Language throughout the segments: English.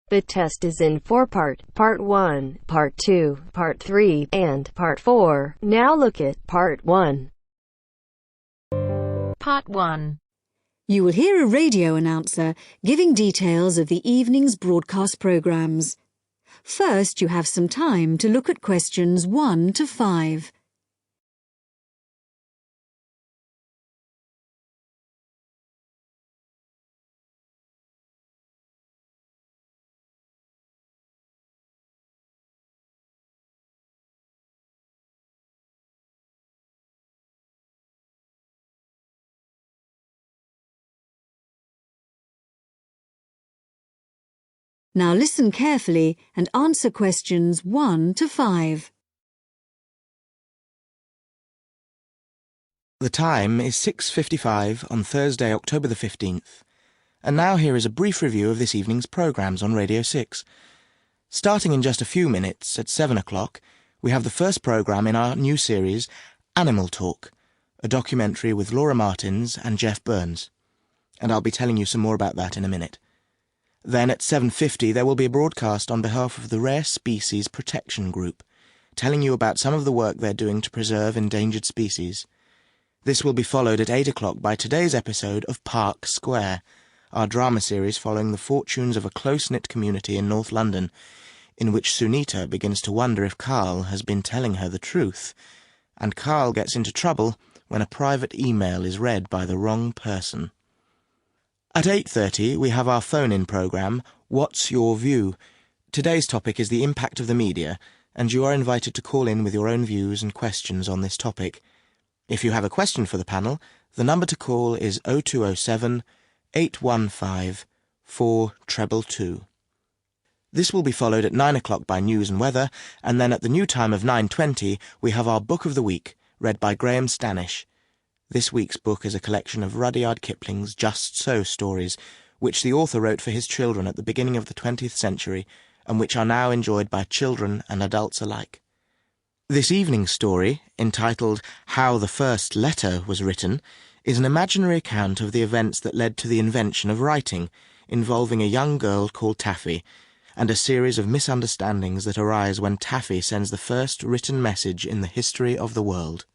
The test is in 4-part, Part 1, Part 2, Part 3, and Part 4. Now look at Part 1. Part 1. You will hear a radio announcer giving details of the evening's broadcast programmes. First, you have some time to look at questions 1 to 5. Now listen carefully and answer questions 1 to 5. The time is 6:55 on Thursday, October the 15th. And now here is a brief review of this evening's programmes on Radio 6. Starting in just a few minutes, at 7 o'clock, we have the first programme in our new series, Animal Talk, a documentary with Laura Martins and Jeff Burns. And I'll be telling you some more about that in a minute. Then at 7:50 there will be a broadcast on behalf of the Rare Species Protection Group, telling you about some of the work they're doing to preserve endangered species. This will be followed at 8 o'clock by today's episode of Park Square, our drama series following the fortunes of a close-knit community in North London, in which Sunita begins to wonder if Carl has been telling her the truth, and Carl gets into trouble when a private email is read by the wrong person. At 8:30 we have our phone-in programme, What's Your View? Today's topic is the impact of the media, and you are invited to call in with your own views and questions on this topic. If you have a question for the panel, the number to call is 0207 815 4222. This will be followed at 9 o'clock by News and Weather, and then at the new time of 9:20 we have our Book of the Week, read by Graham Stanish. This week's book is a collection of Rudyard Kipling's Just So stories, which the author wrote for his children at the beginning of the 20th century, and which are now enjoyed by children and adults alike. This evening's story, entitled How the First Letter Was Written, is an imaginary account of the events that led to the invention of writing, involving a young girl called Taffy, and a series of misunderstandings that arise when Taffy sends the first written message in the history of the world.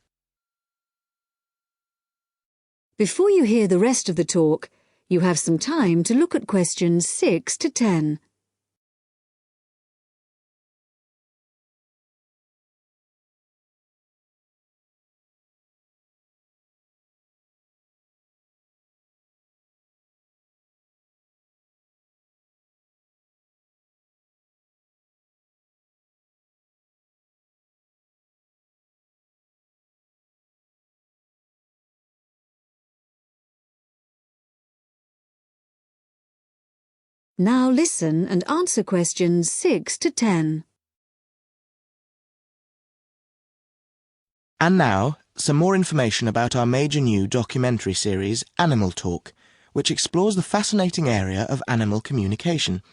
Before you hear the rest of the talk, you have some time to look at questions 6 to 10. Now listen and answer questions 6 to 10. And now, some more information about our major new documentary series, Animal Talk, which explores the fascinating area of animal communication.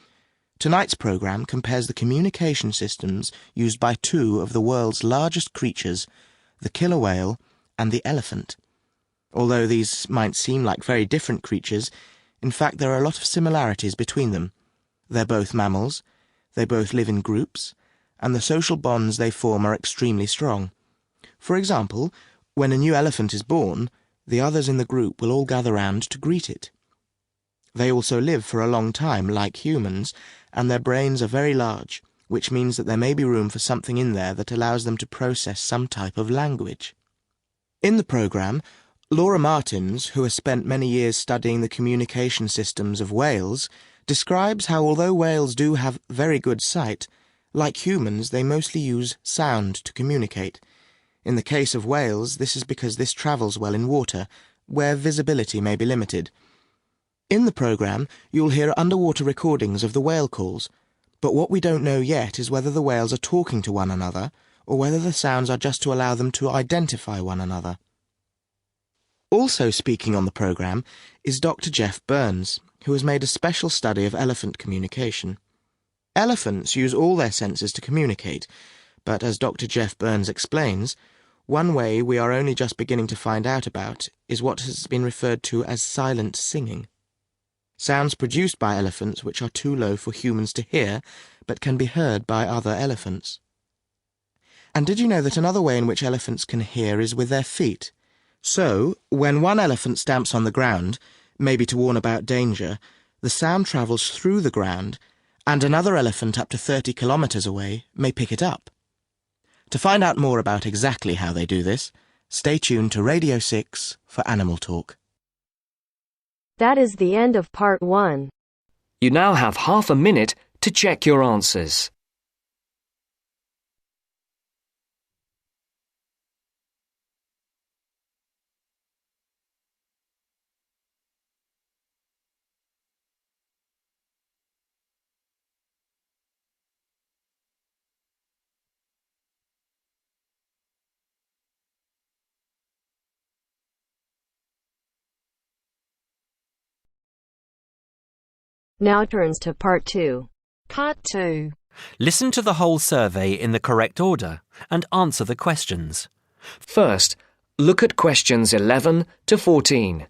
Tonight's programme compares the communication systems used by two of the world's largest creatures, the killer whale and the elephant. Although these might seem like very different creatures, in fact there are a lot of similarities between them. They're both mammals, they both live in groups, and the social bonds they form are extremely strong. For example, when a new elephant is born, the others in the group will all gather round to greet it. They also live for a long time, like humans, and their brains are very large, which means that there may be room for something in there that allows them to process some type of language. In the programme, Laura Martins, who has spent many years studying the communication systems of whales, describes how although whales do have very good sight, like humans they mostly use sound to communicate. In the case of whales, this is because this travels well in water, where visibility may be limited. In the programme, you'll hear underwater recordings of the whale calls, but what we don't know yet is whether the whales are talking to one another, or whether the sounds are just to allow them to identify one another. Also speaking on the programme is Dr. Jeff Burns, who has made a special study of elephant communication. Elephants use all their senses to communicate, but as Dr. Jeff Burns explains, one way we are only just beginning to find out about is what has been referred to as silent singing. sounds produced by elephants which are too low for humans to hear, but can be heard by other elephants. And did you know that another way in which elephants can hear is with their feet? So, when one elephant stamps on the ground, maybe to warn about danger, the sound travels through the ground, and another elephant up to 30 kilometres away may pick it up. To find out more about exactly how they do this, stay tuned to Radio 6 for Animal Talk. That is the end of part 1. You now have half a minute to check your answers. Now turns to part 2. Part 2. Listen to the whole survey in the correct order and answer the questions. First, look at questions 11 to 14.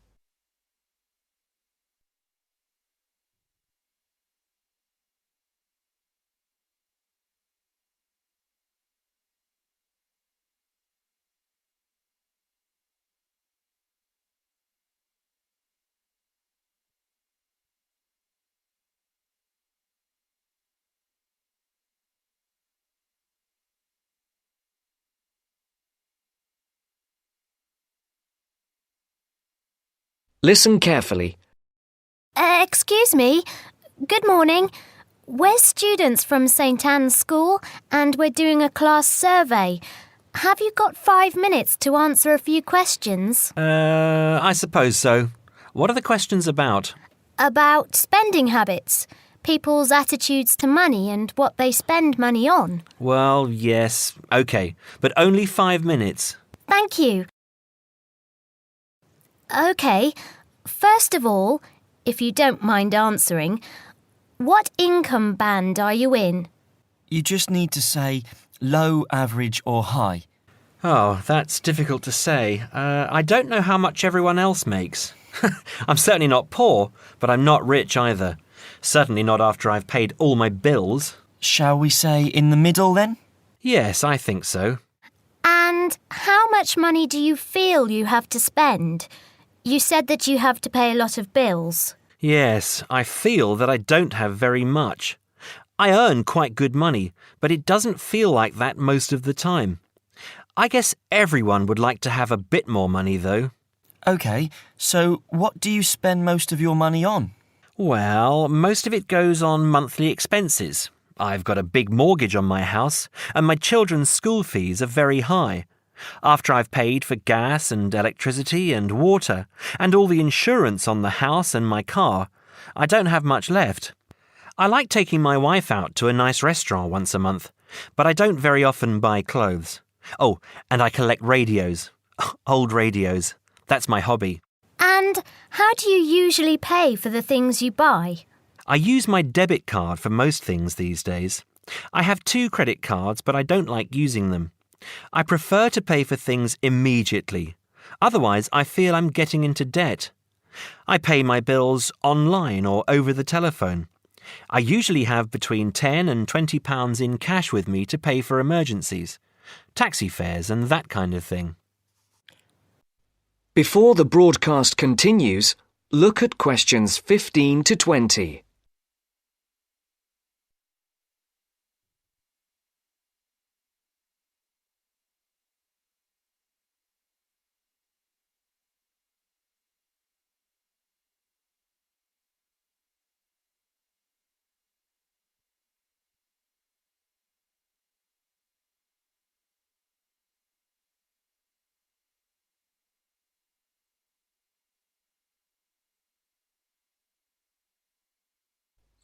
Listen carefully. Excuse me. Good morning. We're students from St. Anne's School and we're doing a class survey. Have you got 5 minutes to answer a few questions? I suppose so. What are the questions about? About spending habits, people's attitudes to money and what they spend money on. Well, yes, OK, but only 5 minutes. Thank you. OK, first of all, if you don't mind answering, what income band are you in? You just need to say low, average or high. Oh, that's difficult to say. I don't know how much everyone else makes. I'm certainly not poor, but I'm not rich either. Certainly not after I've paid all my bills. Shall we say in the middle then? Yes, I think so. And how much money do you feel you have to spend? You said that you have to pay a lot of bills. Yes, I feel that I don't have very much. I earn quite good money, but it doesn't feel like that most of the time. I guess everyone would like to have a bit more money, though. OK, so what do you spend most of your money on? Well, most of it goes on monthly expenses. I've got a big mortgage on my house, and my children's school fees are very high. After I've paid for gas and electricity and water, and all the insurance on the house and my car, I don't have much left. I like taking my wife out to a nice restaurant once a month, but I don't very often buy clothes. Oh, and I collect radios. Old radios. That's my hobby. And how do you usually pay for the things you buy? I use my debit card for most things these days. I have 2 credit cards, but I don't like using them. I prefer to pay for things immediately. Otherwise, I feel I'm getting into debt. I pay my bills online or over the telephone. I usually have between £10 and £20 in cash with me to pay for emergencies, taxi fares and that kind of thing. Before the broadcast continues, look at questions 15 to 20.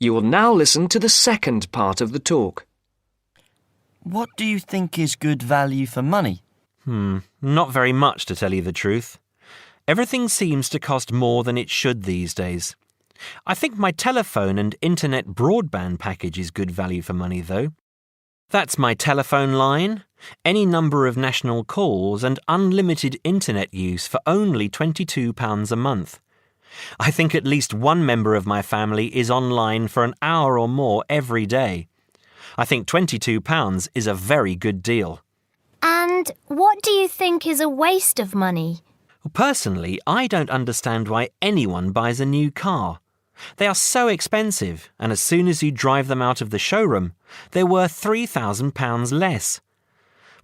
You will now listen to the second part of the talk. What do you think is good value for money? Not very much, to tell you the truth. Everything seems to cost more than it should these days. I think my telephone and internet broadband package is good value for money, though. That's my telephone line, any number of national calls and unlimited internet use for only £22 a month. I think at least one member of my family is online for an hour or more every day. I think £22 is a very good deal. And what do you think is a waste of money? Personally, I don't understand why anyone buys a new car. They are so expensive, and as soon as you drive them out of the showroom, they're worth £3,000 less.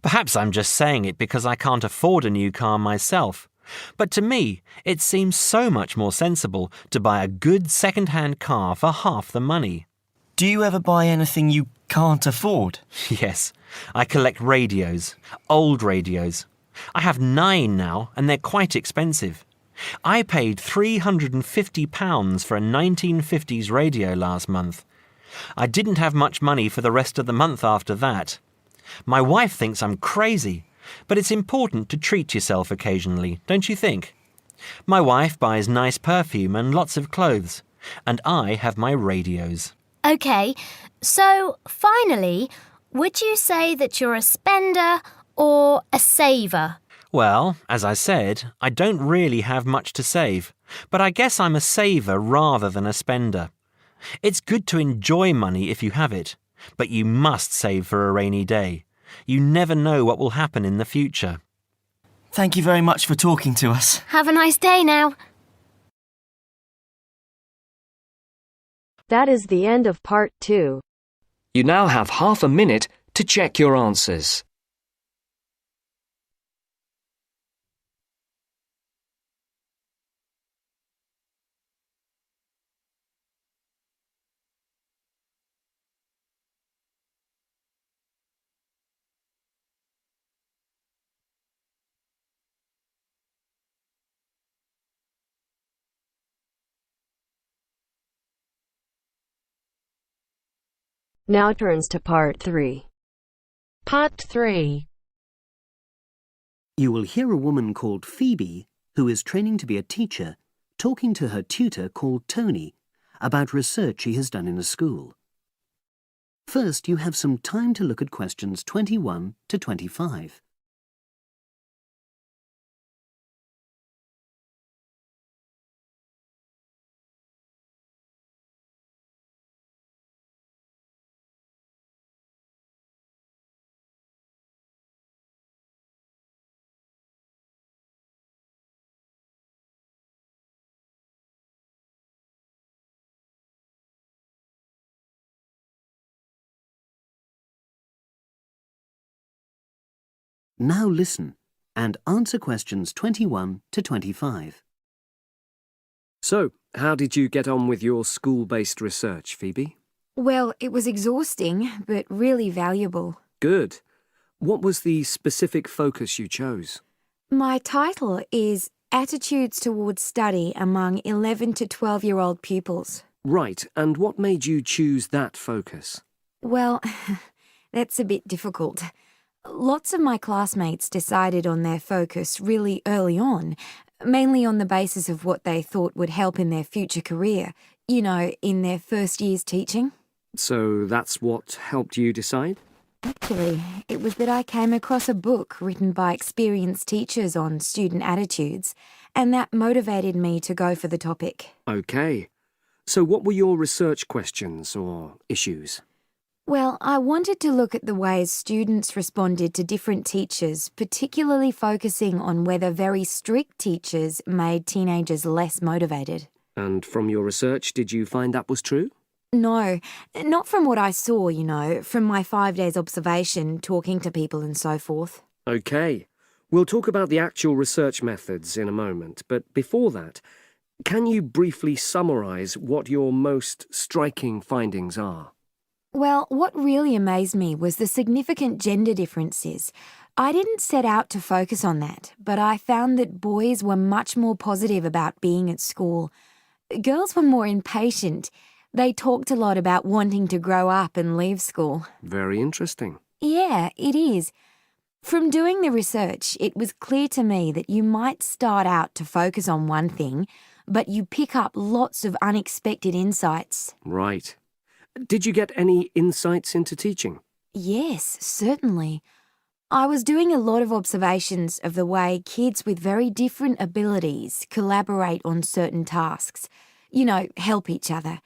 Perhaps I'm just saying it because I can't afford a new car myself. But to me, it seems so much more sensible to buy a good second-hand car for half the money. Do you ever buy anything you can't afford? Yes, I collect radios, old radios. I have 9 now, and they're quite expensive. I paid £350 for a 1950s radio last month. I didn't have much money for the rest of the month after that. My wife thinks I'm crazy, but it's important to treat yourself occasionally, don't you think? My wife buys nice perfume and lots of clothes, and I have my radios. OK, so finally, would you say that you're a spender or a saver? Well, as I said, I don't really have much to save, but I guess I'm a saver rather than a spender. It's good to enjoy money if you have it, but you must save for a rainy day. You never know what will happen in the future. Thank you very much for talking to us. Have a nice day now. That is the end of part 2. You now have half a minute to check your answers. Now turns to part 3. Part 3. You will hear a woman called Phoebe, who is training to be a teacher, talking to her tutor called Tony about research she has done in a school. First, you have some time to look at questions 21 to 25. Now listen and answer questions 21 to 25. So, how did you get on with your school-based research, Phoebe? Well, it was exhausting, but really valuable. Good. What was the specific focus you chose? My title is Attitudes Towards Study Among 11 to 12-year-old Pupils. Right, and what made you choose that focus? Well, that's a bit difficult. Lots of my classmates decided on their focus really early on, mainly on the basis of what they thought would help in their future career, you know, in their first year's teaching. So that's what helped you decide? Actually, it was that I came across a book written by experienced teachers on student attitudes, and that motivated me to go for the topic. OK. So what were your research questions or issues? Well, I wanted to look at the ways students responded to different teachers, particularly focusing on whether very strict teachers made teenagers less motivated. And from your research, did you find that was true? No, not from what I saw, you know, from my 5 days observation, talking to people and so forth. OK. We'll talk about the actual research methods in a moment, but before that, can you briefly summarise what your most striking findings are? Well, what really amazed me was the significant gender differences. I didn't set out to focus on that, but I found that boys were much more positive about being at school. Girls were more impatient. They talked a lot about wanting to grow up and leave school. Very interesting. Yeah, it is. From doing the research, it was clear to me that you might start out to focus on one thing, but you pick up lots of unexpected insights. Right. Did you get any insights into teaching? Yes, certainly. I was doing a lot of observations of the way kids with very different abilities collaborate on certain tasks, help each other.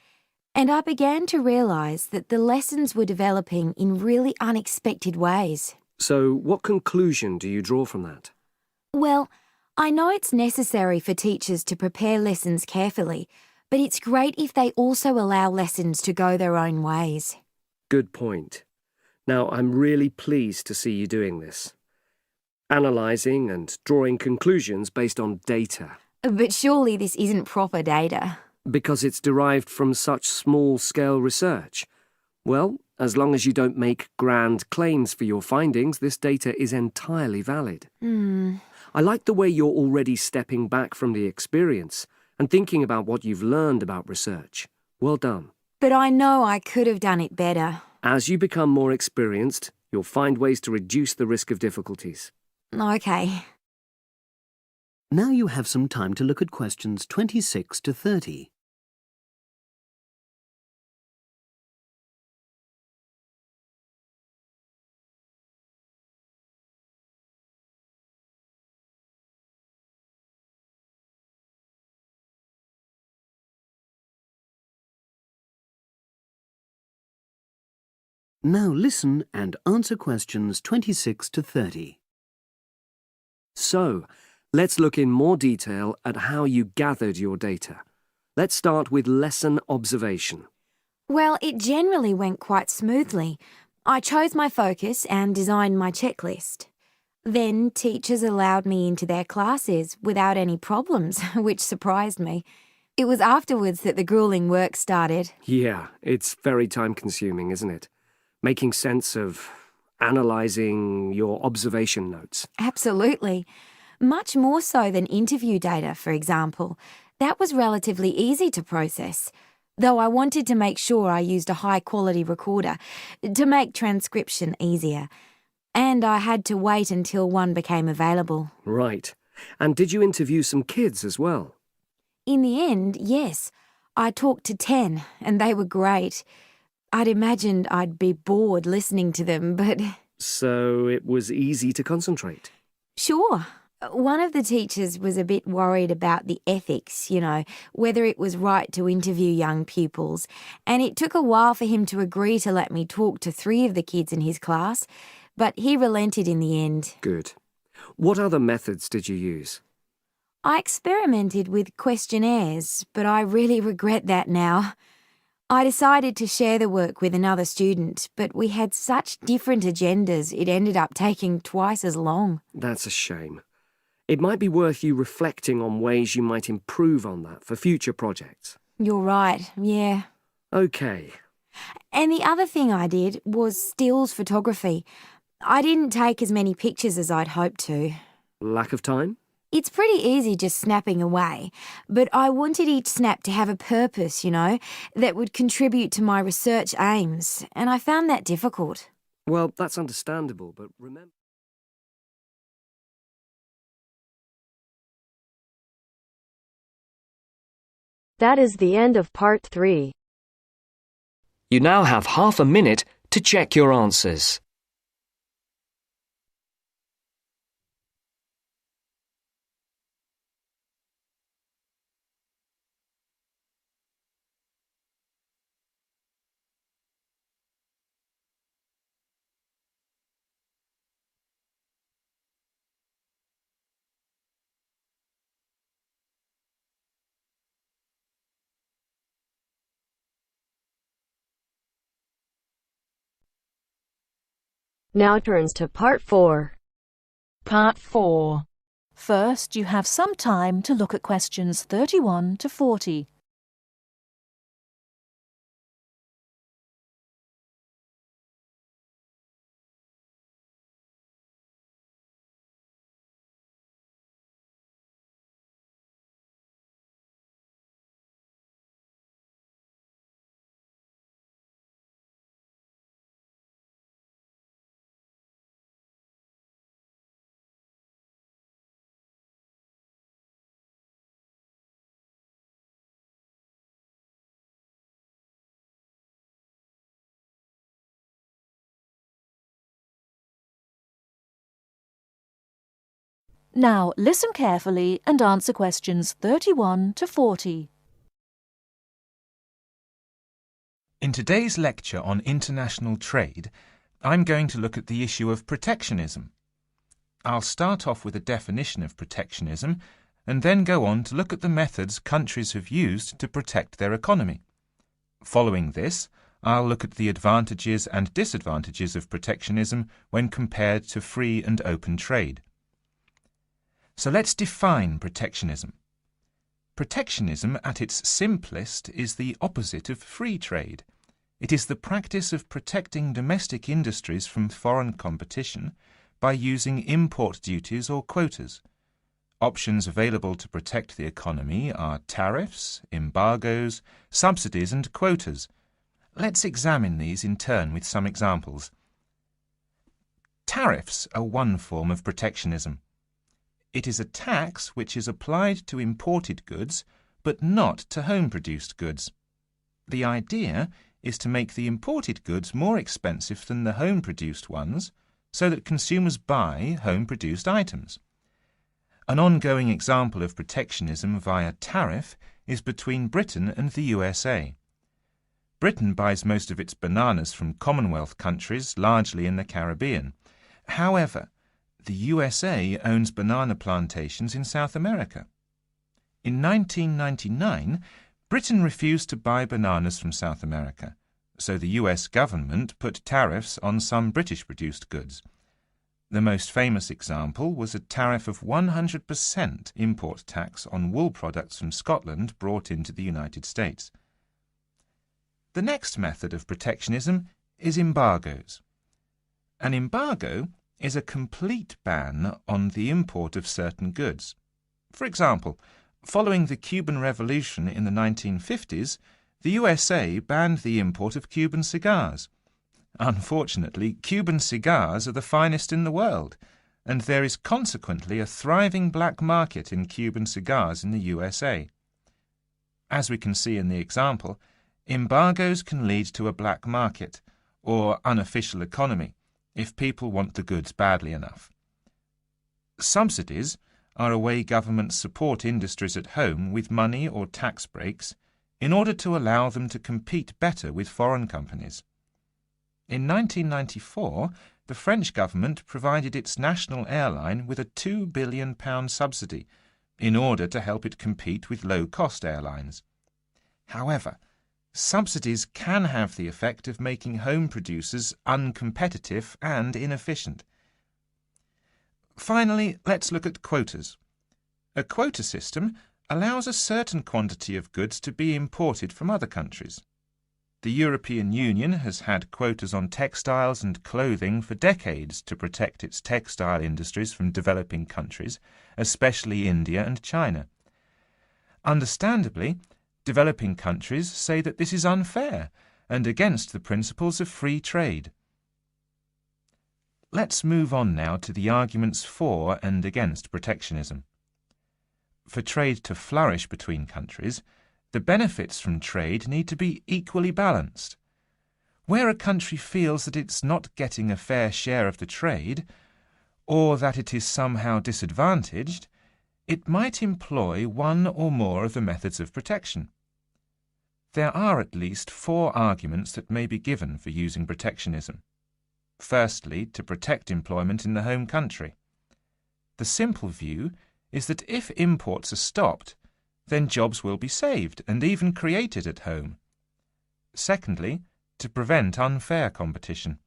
And I began to realise that the lessons were developing in really unexpected ways. So, what conclusion do you draw from that? Well, I know it's necessary for teachers to prepare lessons carefully, but it's great if they also allow lessons to go their own ways. Good point. Now, I'm really pleased to see you doing this. Analysing and drawing conclusions based on data. But surely this isn't proper data. Because it's derived from such small-scale research. Well, as long as you don't make grand claims for your findings, this data is entirely valid. I like the way you're already stepping back from the experience and thinking about what you've learned about research. Well done. But I know I could have done it better. As you become more experienced, you'll find ways to reduce the risk of difficulties. Okay. Now you have some time to look at questions 26 to 30. Now listen and answer questions 26 to 30. So, let's look in more detail at how you gathered your data. Let's start with lesson observation. Well, it generally went quite smoothly. I chose my focus and designed my checklist. Then teachers allowed me into their classes without any problems, which surprised me. It was afterwards that the grueling work started. Yeah, it's very time-consuming, isn't it? Making sense of analysing your observation notes. Absolutely. Much more so than interview data, for example. That was relatively easy to process, though I wanted to make sure I used a high-quality recorder to make transcription easier. And I had to wait until one became available. Right. And did you interview some kids as well? In the end, yes. I talked to 10, and they were great. I'd imagined I'd be bored listening to them, but... So it was easy to concentrate? Sure. One of the teachers was a bit worried about the ethics, whether it was right to interview young pupils, and it took a while for him to agree to let me talk to 3 of the kids in his class, but he relented in the end. Good. What other methods did you use? I experimented with questionnaires, but I really regret that now. I decided to share the work with another student, but we had such different agendas it ended up taking twice as long. That's a shame. It might be worth you reflecting on ways you might improve on that for future projects. You're right, yeah. Okay. And the other thing I did was stills photography. I didn't take as many pictures as I'd hoped to. Lack of time? It's pretty easy just snapping away, but I wanted each snap to have a purpose, that would contribute to my research aims, and I found that difficult. Well, that's understandable, but remember... That is the end of part 3. You now have half a minute to check your answers. Now turns to part 4. Part 4. First, you have some time to look at questions 31 to 40. Now listen carefully and answer questions 31 to 40. In today's lecture on international trade, I'm going to look at the issue of protectionism. I'll start off with a definition of protectionism and then go on to look at the methods countries have used to protect their economy. Following this, I'll look at the advantages and disadvantages of protectionism when compared to free and open trade. So let's define protectionism. Protectionism, at its simplest, is the opposite of free trade. It is the practice of protecting domestic industries from foreign competition by using import duties or quotas. Options available to protect the economy are tariffs, embargoes, subsidies and quotas. Let's examine these in turn with some examples. Tariffs are one form of protectionism. It is a tax which is applied to imported goods but not to home-produced goods. The idea is to make the imported goods more expensive than the home-produced ones so that consumers buy home-produced items. An ongoing example of protectionism via tariff is between Britain and the USA. Britain buys most of its bananas from Commonwealth countries, largely in the Caribbean. However, the USA owns banana plantations in South America. In 1999, Britain refused to buy bananas from South America, so the US government put tariffs on some British-produced goods. The most famous example was a tariff of 100% import tax on wool products from Scotland brought into the United States. The next method of protectionism is embargoes. An embargo is a complete ban on the import of certain goods. For example, following the Cuban Revolution in the 1950s, the USA banned the import of Cuban cigars. Unfortunately, Cuban cigars are the finest in the world, and there is consequently a thriving black market in Cuban cigars in the USA. As we can see in the example, embargoes can lead to a black market, or unofficial economy, if people want the goods badly enough. Subsidies are a way governments support industries at home with money or tax breaks in order to allow them to compete better with foreign companies. In 1994, the French government provided its national airline with a £2 billion subsidy in order to help it compete with low-cost airlines. However, subsidies can have the effect of making home producers uncompetitive and inefficient. Finally, let's look at quotas. A quota system allows a certain quantity of goods to be imported from other countries. The European Union has had quotas on textiles and clothing for decades to protect its textile industries from developing countries, especially India and China. Understandably, developing countries say that this is unfair and against the principles of free trade. Let's move on now to the arguments for and against protectionism. For trade to flourish between countries, the benefits from trade need to be equally balanced. Where a country feels that it's not getting a fair share of the trade, or that it is somehow disadvantaged, it might employ one or more of the methods of protection. There are at least 4 arguments that may be given for using protectionism. Firstly, to protect employment in the home country. The simple view is that if imports are stopped, then jobs will be saved and even created at home. Secondly, to prevent unfair competition.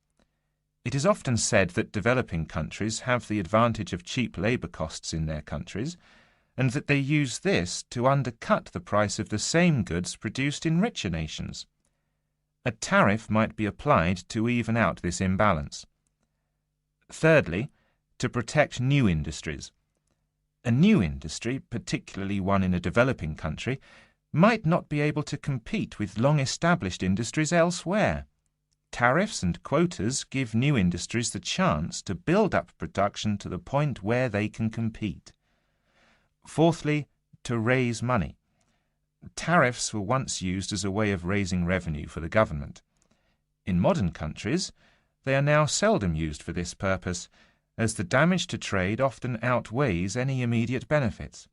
It is often said that developing countries have the advantage of cheap labour costs in their countries, and that they use this to undercut the price of the same goods produced in richer nations. A tariff might be applied to even out this imbalance. Thirdly, to protect new industries. A new industry, particularly one in a developing country, might not be able to compete with long-established industries elsewhere. Tariffs and quotas give new industries the chance to build up production to the point where they can compete. Fourthly, to raise money. Tariffs were once used as a way of raising revenue for the government. In modern countries, they are now seldom used for this purpose, as the damage to trade often outweighs any immediate benefits.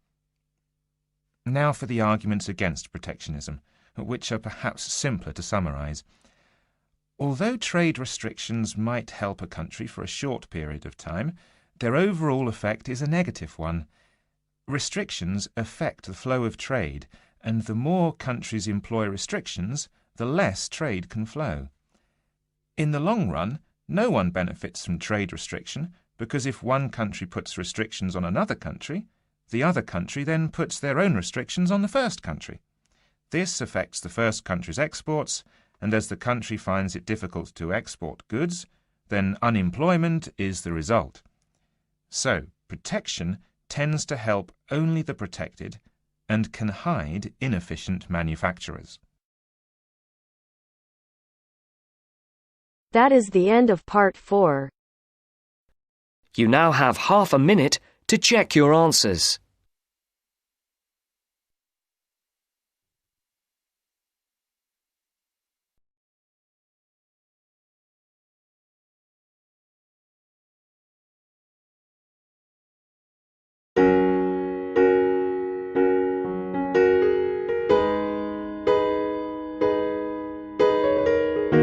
Now for the arguments against protectionism, which are perhaps simpler to summarise. Although trade restrictions might help a country for a short period of time, their overall effect is a negative one. Restrictions affect the flow of trade, and the more countries employ restrictions, the less trade can flow. In the long run, no one benefits from trade restriction, because if one country puts restrictions on another country, the other country then puts their own restrictions on the first country. This affects the first country's exports, and as the country finds it difficult to export goods, then unemployment is the result. So, protection tends to help only the protected and can hide inefficient manufacturers. That is the end of part 4. You now have half a minute to check your answers.